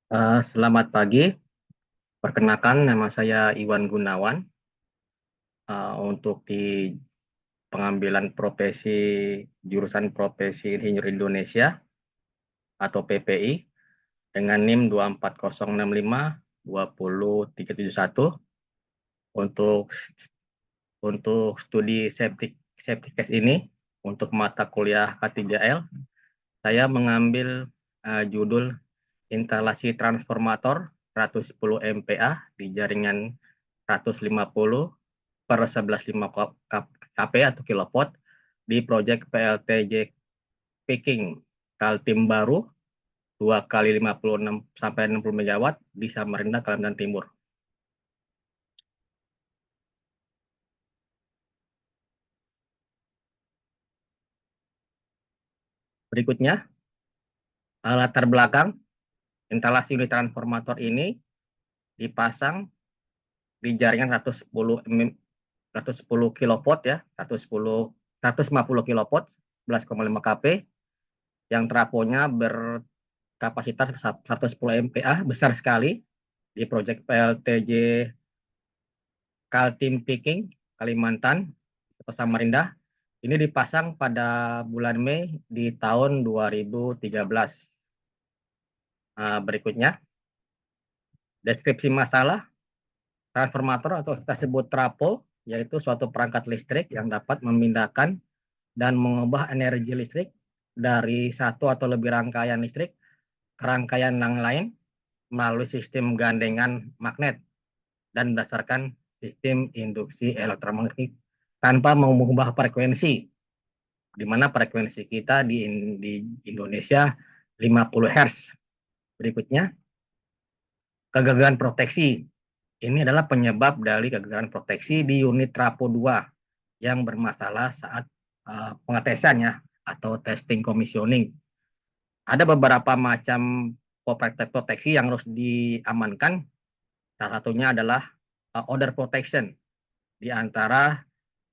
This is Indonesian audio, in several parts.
Selamat pagi, perkenalkan nama saya Iwan Gunawan. Untuk di pengambilan jurusan profesi Insinyur Indonesia atau PPI dengan NIM 24065 20371 untuk studi septic case ini untuk mata kuliah K3L. Saya mengambil judul instalasi transformator 110 MPa di jaringan 150 per 11,5 kP atau kilowatt di proyek PLTJ Peking Kaltim Baru 2 kali 56 sampai 60 megawatt di Samarinda, Kalimantan Timur. Berikutnya, latar belakang instalasi unit transformator ini dipasang di jaringan 110 kilowatt ya, 150 kilowatt 11,5 kP yang trafonya berkapasitas 110 MPa, besar sekali di proyek PLTJ Kaltim Peking Kalimantan atau Samarinda. Ini dipasang pada bulan Mei di tahun 2013. Berikutnya, deskripsi masalah transformator atau kita sebut trafo, yaitu suatu perangkat listrik yang dapat memindahkan dan mengubah energi listrik dari satu atau lebih rangkaian listrik ke rangkaian yang lain melalui sistem gandengan magnet dan berdasarkan sistem induksi elektromagnetik tanpa mengubah frekuensi, di mana frekuensi kita di Indonesia 50 Hz. Berikutnya, kegagalan proteksi. Ini adalah penyebab dari kegagalan proteksi di unit trafo 2 yang bermasalah saat pengetesannya atau testing commissioning. Ada beberapa macam proteksi yang harus diamankan. Salah satunya adalah order protection di antara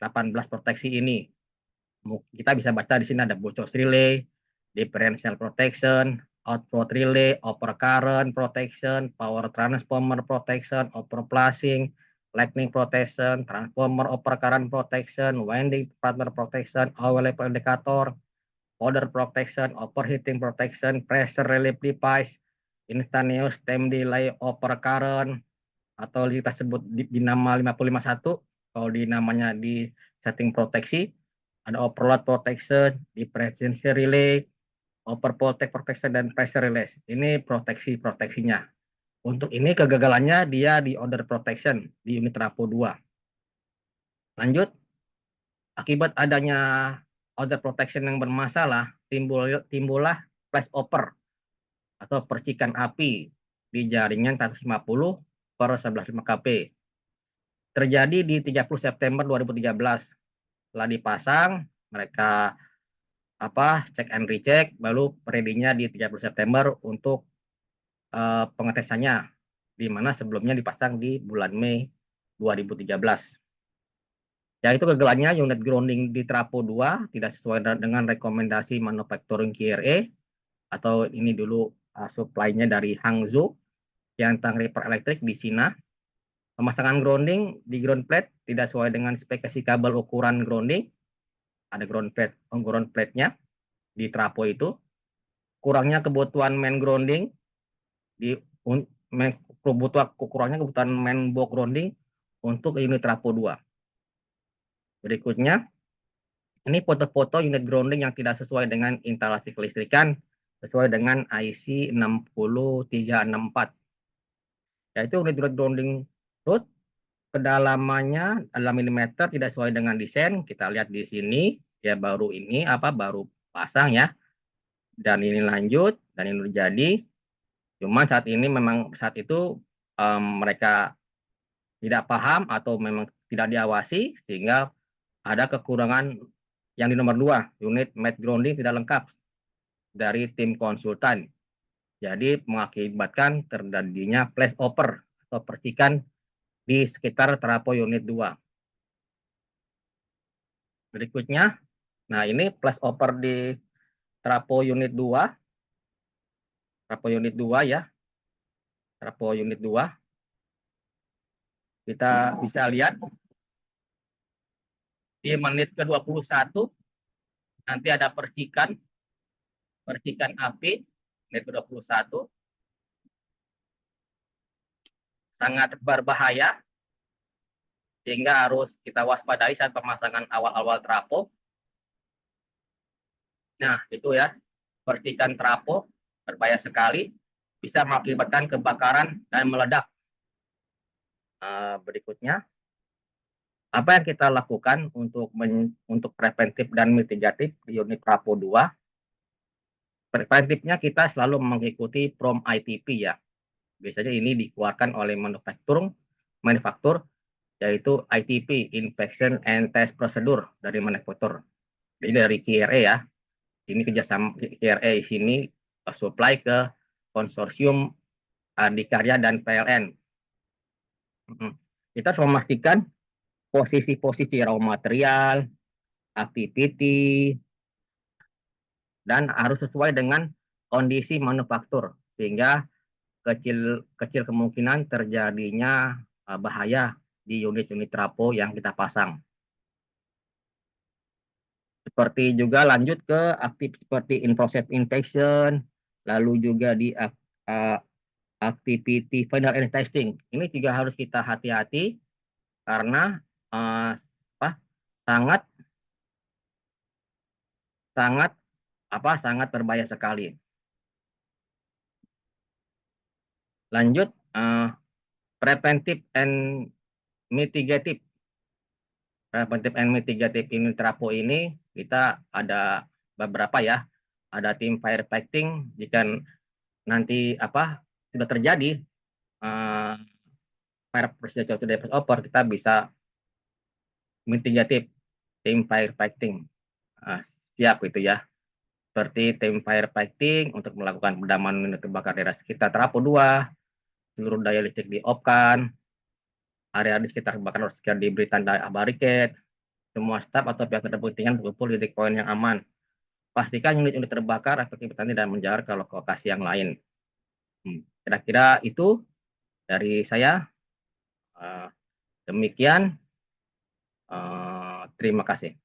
18 proteksi ini. Kita bisa baca di sini ada boros relay, differential protection, output relay, overcurrent protection, power transformer protection, overflushing, lightning protection, transformer overcurrent protection, winding partner protection, oil level indicator, order protection, overheating protection, pressure relief device, instantaneous time delay overcurrent, atau kita sebut di nama 551, kalau di namanya di setting proteksi, ada overload protection, differential relay, overprotect protection, dan pressure release. Ini proteksinya. Untuk ini kegagalannya dia di order protection di unit trafo 2. Lanjut, akibat adanya order protection yang bermasalah, timbullah flashover atau percikan api di jaringan 150 per 11,5 kP. Terjadi di 30 September 2013. Setelah dipasang, mereka cek and recheck, baru ready-nya di 30 September untuk pengetesannya, di mana sebelumnya dipasang di bulan Mei 2013. Yaitu kegagalannya unit grounding di trafo 2 tidak sesuai dengan rekomendasi manufacturing KRE, atau ini dulu supply-nya dari Hangzhou yang Reaper Elektrik di Cina. Pemasangan grounding di ground plate tidak sesuai dengan spesifikasi kabel ukuran grounding. Ada ground plate-nya di trafo itu. Kurangnya kebutuhan main grounding kebutuhan main box grounding untuk unit trafo 2. Berikutnya, ini foto-foto unit grounding yang tidak sesuai dengan instalasi kelistrikan sesuai dengan IC 60364. Yaitu unit grounding root kedalamannya adalah milimeter, tidak sesuai dengan desain. Kita lihat di sini ya, baru pasang ya, dan ini lanjut dan ini terjadi. Cuma saat itu mereka tidak paham atau memang tidak diawasi, sehingga ada kekurangan yang di nomor 2, unit mat grounding tidak lengkap dari tim konsultan. Jadi mengakibatkan terjadinya flashover atau percikan di sekitar trafo unit 2. Berikutnya, nah ini flashover di trafo unit 2 ya. trapo unit 2. Kita bisa lihat di menit ke-21 nanti ada percikan api menit ke-21 sangat berbahaya sehingga harus kita waspadai saat pemasangan awal-awal trapo. Nah, itu ya, percikan trapo berbahaya sekali, bisa mengakibatkan kebakaran dan meledak. Berikutnya, apa yang kita lakukan untuk preventif dan mitigatif di unit trapo 2? Preventifnya kita selalu mengikuti PROM ITP ya. Biasanya ini dikeluarkan oleh manufaktur yaitu ITP, Inspection and Test Procedure dari manufaktur. Jadi dari KRA ya. Ini kerjasama KRA sini supply ke konsorsium Adikarya dan PLN. Kita harus memastikan posisi-posisi raw material, activity, dan harus sesuai dengan kondisi manufaktur sehingga kecil kemungkinan terjadinya bahaya di unit-unit trapo yang kita pasang. Seperti juga lanjut ke aktif seperti in-process inspection, lalu juga di activity final and testing. Ini juga harus kita hati-hati karena sangat sangat sangat berbahaya sekali. Lanjut preventive and mitigative. Preventive and mitigative ini trapo ini kita ada beberapa ya. Ada tim firefighting jika nanti sudah terjadi fire procedure to defense over, kita bisa mitigatif tim firefighting. Siap gitu ya. Seperti tim firefighting untuk melakukan pemadaman unit terbakar daerah sekitar trapo 2, seluruh daya listrik diopkan, area di sekitar kebakaran harus segera diberi tanda barricade, semua staf atau pihak berkepentingan berkumpul di titik poin yang aman. Pastikan unit-unit terbakar atau kipas dan menjauh ke lokasi yang lain. Kira-kira itu dari saya. Demikian, terima kasih.